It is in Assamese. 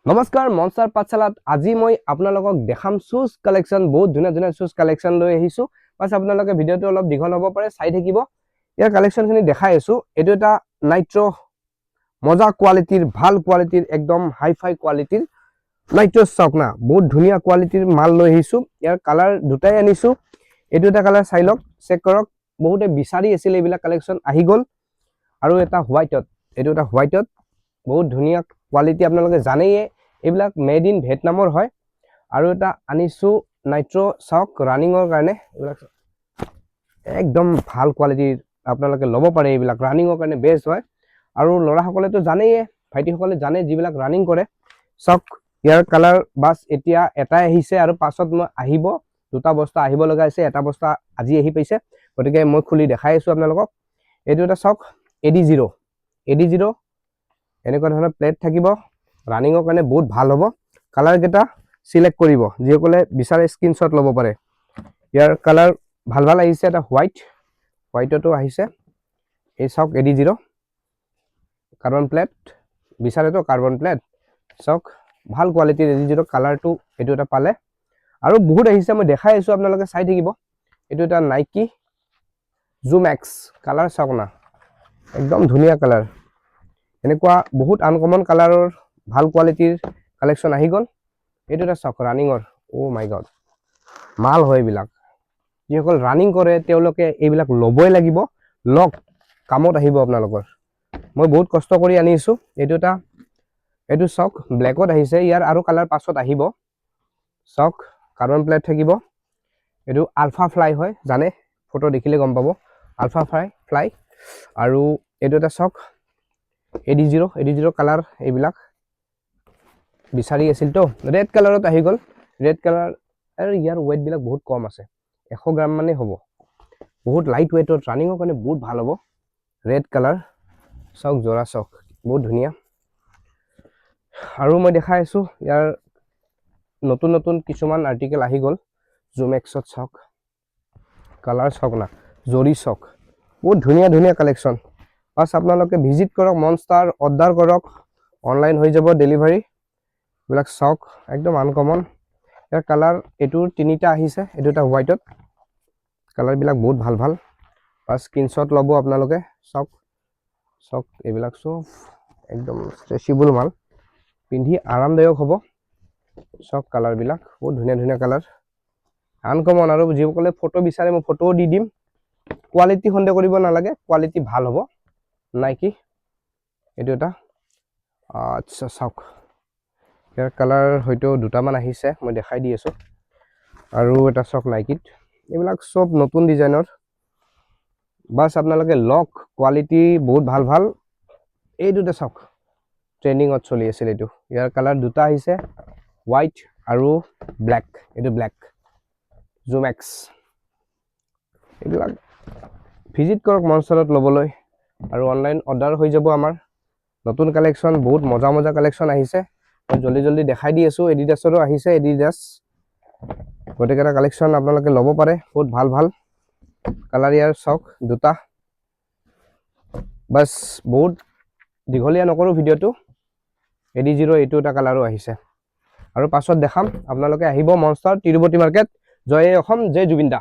নমস্কাৰ মনষ্টাৰ পাঠশালাত আজি মই আপোনালোকক দেখাম শুজ কালেকশন বহুত ধুনীয়া ধুনীয়া শুজ কালেকশন লৈ আহিছো বাস আপোনালোকে ভিডিওটো অলপ দীঘল হ'ব পাৰে চাই থাকিব ইয়াৰ কালেকশনখিনি দেখাই আছো এটো এটা নাইট্ৰো মজা কোৱালিটিৰ ভাল কোৱালিটিৰ একদম হাই ফাই কোৱালিটিৰ নাইট্ৰো ষ্টক না বহুত ধুনীয়া কোৱালিটিৰ মাল লৈ আহিছো ইয়াৰ কালাৰ দুটাই আনিছো এটো এটা কালাৰ চাই লওক চেক কৰক বহুতে বিচাৰি আছিল এইবিলাক কালেকশন আহি গল আৰু এটা হোৱাইটত এটো এটা হোৱাইটত বহুত ধুনীয়া কোৱালিটি আপোনালোকে জানেই এইবিলাক মেড ইন ভিয়েটনামৰ হয় আৰু এটা আনিছো নাইট্ৰো চক ৰানিংৰ কাৰণে এইবিলাক একদম ভাল কোৱালিটিৰ আপোনালোকে ল'ব পাৰে এইবিলাক ৰানিংৰ কাৰণে বেষ্ট হয় আৰু লৰা সকলেতো জানেই ভাইটি সকলে জানে যিবিলাক ৰানিং কৰে চক ইয়াৰ কালাৰ বাস এতিয়া এটাই আহিছে আৰু পাছত মই আহিব দুটা বস্তা আহিব লগা আছে এটা বস্তা আজি আহি পাইছে গতিকে মই খুলি দেখাই আছো আপোনালোকক এটো এটা চক এডি0 এনেকুৱা ধৰণৰ প্লেট থাকিব ৰানিংৰ কাৰণে বহুত ভাল হ'ব কালাৰ কেটা সিলেক্ট কৰিব যিসকলে বিচাৰে স্ক্ৰিনশ্বট ল'ব পাৰে ইয়াৰ কালাৰ ভাল ভাল আহিছে এটা হোৱাইটতো আহিছে এই চক এডি0 কাৰ্বন প্লেট বিচাৰেতো কাৰ্বন প্লেট চক ভাল কোৱালিটিৰ এডি0 কালাৰটো এটো এটা পালে আৰু বহুত আহিছে মই দেখাই আছো আপোনালোকে চাই থাকিব এটো এটা নাইকি জুম এক্স কালাৰ চক না একদম ধুনীয়া কালাৰ এনেকুৱা বহুত আনকমন কালাৰৰ ভাল কোৱালিটিৰ কালেকশন আহি গল এটো এটা চক ৰানিংৰ ও মাই গড মাল হয় বিলাক যিসকল ৰানিং কৰে তেওঁলোকে এইবিলাক লবই লাগিব লক কামত আহিব আপোনালোকৰ মই বহুত কষ্ট কৰি আনিছো এটো চক ব্ল্যাকত আহিছে ইয়াৰ আৰু কালাৰ পাছত আহিব চক কাৰ্বন প্লেট থাকিব এটো আলফা ফ্লাই হয় জানে ফটো দেখিলে গম পাব আলফা ফ্লাই আৰু এটো এটা চক এডি0 কালাৰ এইবিলাক বিচাৰি আছিল তো ৰেড কালাৰত আহি গল ৰেড কালাৰ আৰু ইয়াৰ ওয়েট বিলাক বহুত কম আছে 100 গ্ৰাম মানে হ'ব বহুত লাইট ওয়েটত ৰানিংৰ কাৰণে বহুত ভাল হ'ব ৰেড কালাৰ চক জোৰা চক বহুত ধুনীয়া আৰু মই দেখাই আছো ইয়াৰ নতুন নতুন কিছুমান আৰ্টিকেল আহি গল জুম এক্সত চক কালাৰ চক না জৰি চক বহুত ধুনীয়া ধুনীয়া কালেকশন বাস আপোনালোকে ভিজিট কৰক মনষ্টাৰ অৰ্ডাৰ কৰক অনলাইন হৈ যাব ডেলিভাৰী বিলাক চক একদম আনকমন ইয়াৰ কালাৰ এটোৰ তিনিটা আহিছে এটো এটা হোৱাইটত কালাৰ বিলাক বহুত ভাল ভাল বাস স্ক্ৰিনশ্বট ল'ব আপোনালোকে চক এইবিলাক সব একদম ষ্ট্ৰেচেবল মাল পিন্ধি আৰামদায়ক হ'ব চক কালাৰ বিলাক বহুত ধুনীয়া ধুনীয়া কালাৰ আনকমন আৰু যিসকলে ফটো বিচাৰে মই ফটোও দি দিম কোৱালিটি সন্দেহ কৰিব নালাগে কোৱালিটি ভাল হ'ব নাইকি এটো এটা আচ্ছা চক ইয়াৰ কালাৰ হয়তো দুটামান আহিছে মই দেখাই দি আছো আৰু এটা চক নাইকিত এইবিলাক সব নতুন ডিজাইনৰ বাস আপোনালোকে লক কোৱালিটি বহুত ভাল ভাল এই দুটা চক ট্ৰেন্ডিংত চলি আছিল এটো ইয়াৰ কালাৰ দুটা আহিছে হোৱাইট আৰু ব্ল্যাক এটো ব্ল্যাক জুম এক্স এইবিলাক ভিজিট কৰক মনষ্টাৰত ল'বলৈ আৰু অনলাইন অৰ্ডাৰ হৈ যাব আমাৰ নতুন কালেকশন বহুত মজা মজা কালেকশন আহিছে মই জলদি জলদি দেখাই দি আছো এডিডাছৰো আহিছে এডিডাছ গোটেইকেইটা কালেকশন আপোনালোকে ল'ব পাৰে বহুত ভাল ভাল কালাৰ ইয়াৰ চক দুটা বাস বহুত দীঘলীয়া নকৰো ভিডিওটো এডি0 এটো এটা কালাৰো আহিছে আৰু পাছত দেখাম আপোনালোকে আহিব মনষ্টাৰ তিৰুপতি মাৰ্কেট জয় অসম জয় জুবিন দা।